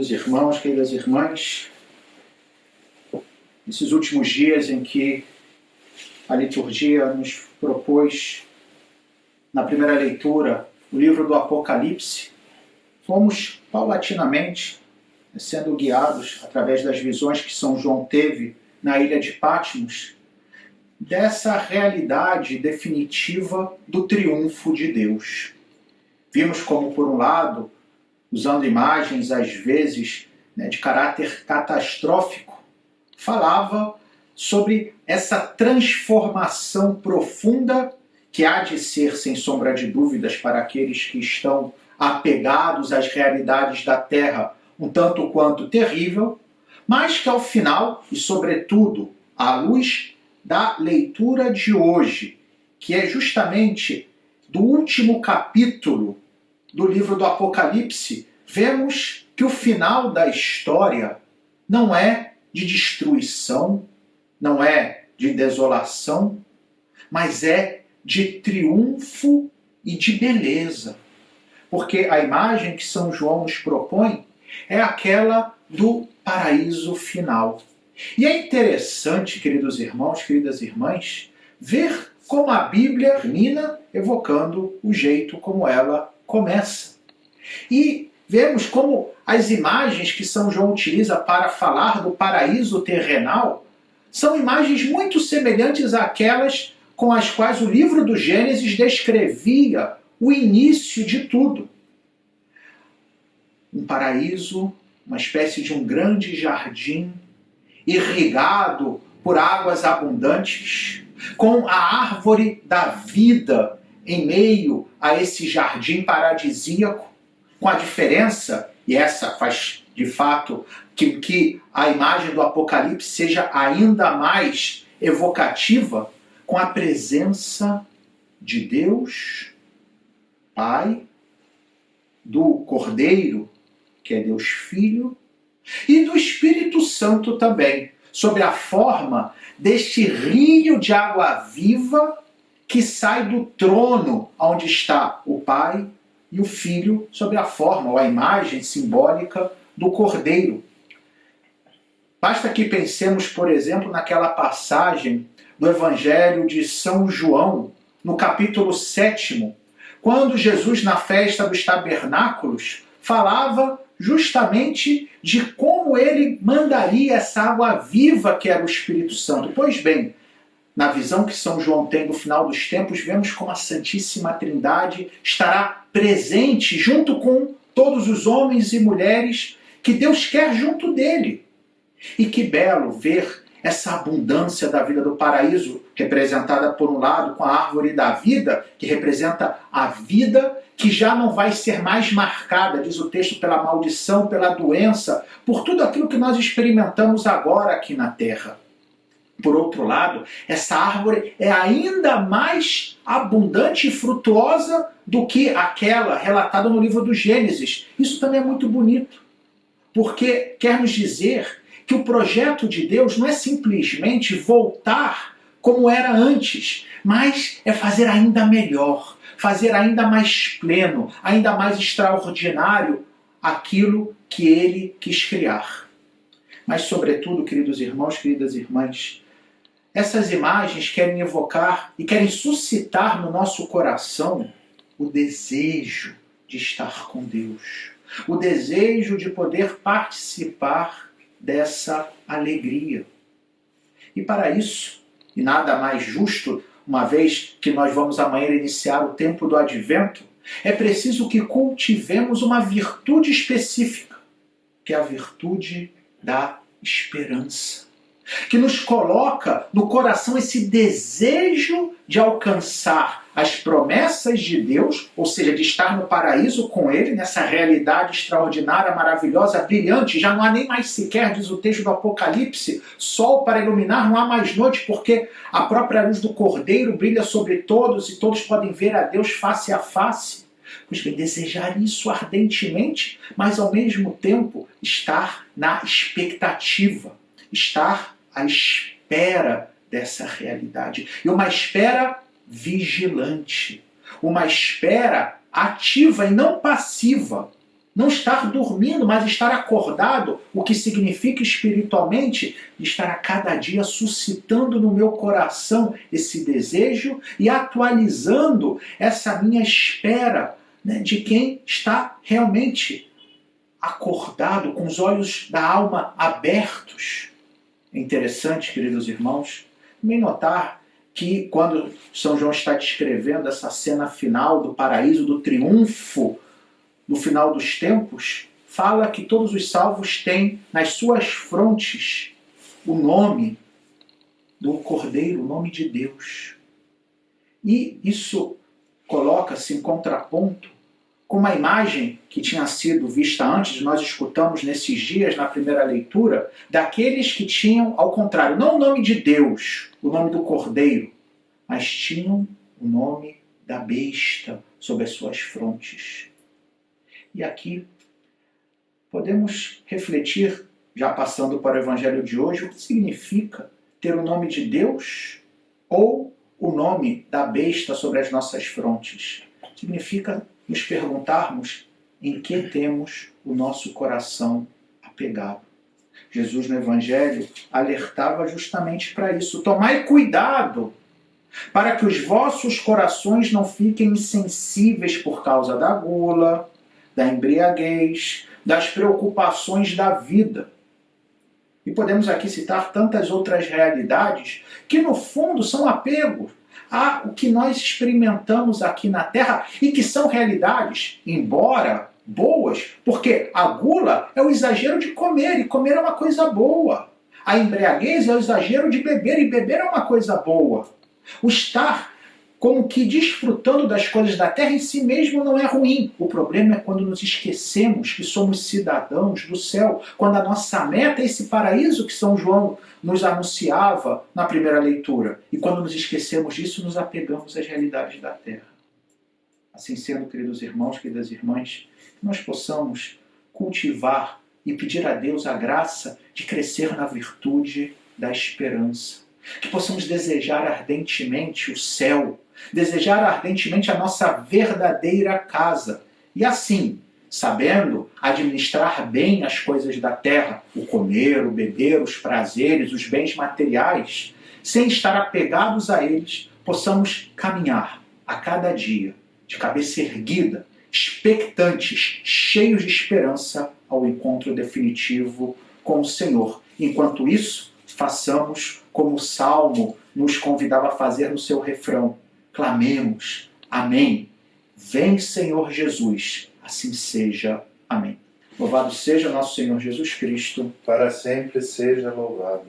queridos irmãos, queridas irmãs, nesses últimos dias em que a liturgia nos propôs, na primeira leitura, o livro do Apocalipse, fomos paulatinamente sendo guiados através das visões que São João teve na ilha de Patmos, dessa realidade definitiva do triunfo de Deus. Vimos como, por um lado, usando imagens às vezes de caráter catastrófico, falava sobre essa transformação profunda que há de ser, sem sombra de dúvidas, para aqueles que estão apegados às realidades da Terra, um tanto quanto terrível, mas que ao final, e sobretudo à luz da leitura de hoje, que é justamente do último capítulo do livro do Apocalipse, vemos que o final da história não é de destruição, não é de desolação, mas é de triunfo e de beleza. Porque a imagem que São João nos propõe é aquela do paraíso final. E é interessante, queridos irmãos, queridas irmãs, ver como a Bíblia termina evocando o jeito como ela começa. E vemos como as imagens que São João utiliza para falar do paraíso terrenal são imagens muito semelhantes àquelas com as quais o livro do Gênesis descrevia o início de tudo. Um paraíso, uma espécie de um grande jardim, irrigado por águas abundantes, com a árvore da vida em meio a esse jardim paradisíaco, com a diferença, e essa faz de fato que a imagem do Apocalipse seja ainda mais evocativa, com a presença de Deus, Pai, do Cordeiro, que é Deus Filho, e do Espírito Santo também, sob a forma deste rio de água viva que sai do trono onde está o Pai e o Filho, sob a forma ou a imagem simbólica do Cordeiro. Basta que pensemos, por exemplo, naquela passagem do Evangelho de São João, no capítulo 7, quando Jesus, na festa dos tabernáculos, falava justamente de como ele mandaria essa água viva que era o Espírito Santo. Pois bem, na visão que São João tem do final dos tempos, vemos como a Santíssima Trindade estará presente junto com todos os homens e mulheres que Deus quer junto dele. E que belo ver essa abundância da vida do paraíso, representada por um lado com a árvore da vida, que representa a vida que já não vai ser mais marcada, diz o texto, pela maldição, pela doença, por tudo aquilo que nós experimentamos agora aqui na Terra. Por outro lado, essa árvore é ainda mais abundante e frutuosa do que aquela relatada no livro do Gênesis. Isso também é muito bonito, porque quer nos dizer que o projeto de Deus não é simplesmente voltar como era antes, mas é fazer ainda melhor, fazer ainda mais pleno, ainda mais extraordinário aquilo que ele quis criar. Mas, sobretudo, queridos irmãos, queridas irmãs, essas imagens querem evocar e querem suscitar no nosso coração o desejo de estar com Deus, o desejo de poder participar dessa alegria. E para isso, e nada mais justo, uma vez que nós vamos amanhã iniciar o tempo do Advento, é preciso que cultivemos uma virtude específica, que é a virtude da esperança, que nos coloca no coração esse desejo de alcançar as promessas de Deus, ou seja, de estar no paraíso com Ele, nessa realidade extraordinária, maravilhosa, brilhante. Já não há nem mais sequer, diz o texto do Apocalipse, sol para iluminar, não há mais noite, porque a própria luz do Cordeiro brilha sobre todos e todos podem ver a Deus face a face. Pois bem, desejar isso ardentemente, mas ao mesmo tempo estar na expectativa, estar à espera dessa realidade. E uma espera vigilante, uma espera ativa e não passiva, Não estar dormindo, mas estar acordado, o que significa espiritualmente estar a cada dia suscitando no meu coração esse desejo e atualizando essa minha espera, né, de quem está realmente acordado, com os olhos da alma abertos. É interessante, queridos irmãos, também notar que quando São João está descrevendo essa cena final do paraíso, do triunfo, no final dos tempos, fala que todos os salvos têm nas suas frontes o nome do Cordeiro, o nome de Deus. E isso coloca-se em contraponto com uma imagem que tinha sido vista antes, nós escutamos nesses dias, na primeira leitura, daqueles que tinham, ao contrário, não o nome de Deus, o nome do Cordeiro, mas tinham o nome da besta sobre as suas frontes. E aqui podemos refletir, já passando para o Evangelho de hoje, o que significa ter o nome de Deus ou o nome da besta sobre as nossas frontes. Significa nos perguntarmos em que temos o nosso coração apegado. Jesus no Evangelho alertava justamente para isso. Tomai cuidado para que os vossos corações não fiquem insensíveis por causa da gula, da embriaguez, das preocupações da vida. E podemos aqui citar tantas outras realidades que, no fundo, são apegos a o que nós experimentamos aqui na Terra e que são realidades, embora boas, porque a gula é o exagero de comer, e comer é uma coisa boa. A embriaguez é o exagero de beber, e beber é uma coisa boa. O estar como que desfrutando das coisas da terra em si mesmo não é ruim. O problema é quando nos esquecemos que somos cidadãos do céu, quando a nossa meta é esse paraíso que São João nos anunciava na primeira leitura. E quando nos esquecemos disso, nos apegamos às realidades da terra. Assim sendo, queridos irmãos, queridas irmãs, que nós possamos cultivar e pedir a Deus a graça de crescer na virtude da esperança. Que possamos desejar ardentemente o céu, desejar ardentemente a nossa verdadeira casa. E assim, sabendo administrar bem as coisas da terra, o comer, o beber, os prazeres, os bens materiais, sem estar apegados a eles, possamos caminhar a cada dia, de cabeça erguida, expectantes, cheios de esperança ao encontro definitivo com o Senhor. Enquanto isso, façamos como o Salmo nos convidava a fazer no seu refrão. Clamemos. Amém. Vem, Senhor Jesus. Assim seja. Amém. Louvado seja nosso Senhor Jesus Cristo. Para sempre seja louvado.